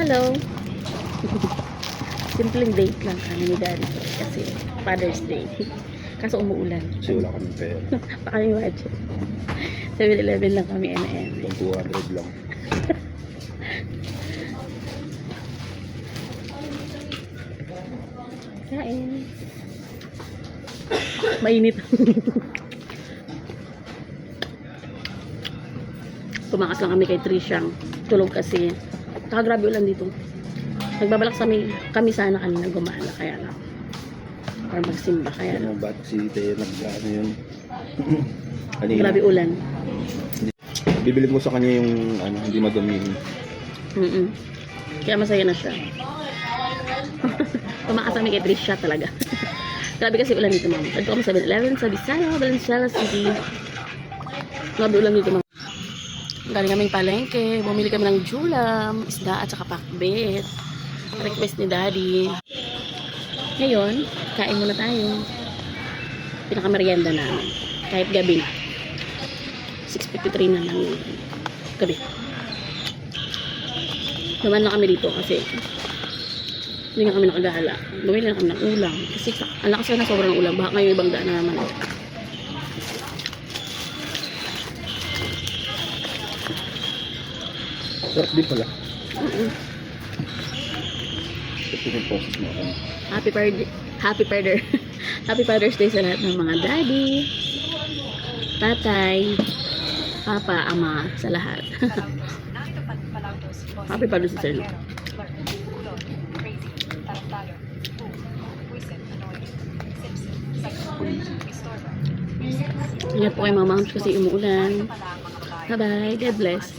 Hello. Simpleng date lang kami ni Daddy kasi Father's Day. Kaso umuulan. Kasi wala kaming pera. Baka may budget. 7-Eleven lang kami, M&M. Yung 200 lang. Kain. Mainit. Tumakas lang kami kay Trishang. Tulog kasi. Saka grabe ulan dito. Nagbabalak kami sana kanina gumala. Kaya lang. Or magsimba. Kaya lang. Ano ba't si Teo nag-ano yun? Kanina. Grabe ulan. Bibili ko sa kanya yung ano, hindi madumi yun. Kaya masaya na siya. Tumakas kami kay Trisha talaga. Grabe kasi ulan dito, ma'am. Dito kami sa 7-Eleven sa Bisaya, Valenzuela City. Grabe ulan dito, ma'am. Galing kaming palengke. Bumili kami ng julam, isda at saka pakbet. Request ni Daddy. Ngayon, kain muna tayo. Pinakamerienda namin. Kahit gabi na. 6:53 na ng gabi. Naman na kami dito kasi hindi nga kami nakagala. Bumili na kami ng ulam. Kasi ang lakas na sobrang ulam. Baka ngayon ibang daan na naman. Sarap din pala. Ito yung process mo. Happy Father's Day sa lahat ng mga daddy, tatay, papa, ama, sa lahat. Happy Father's Day. Ingat po kayo mga moms kasi umuulan. Bye bye. God bless.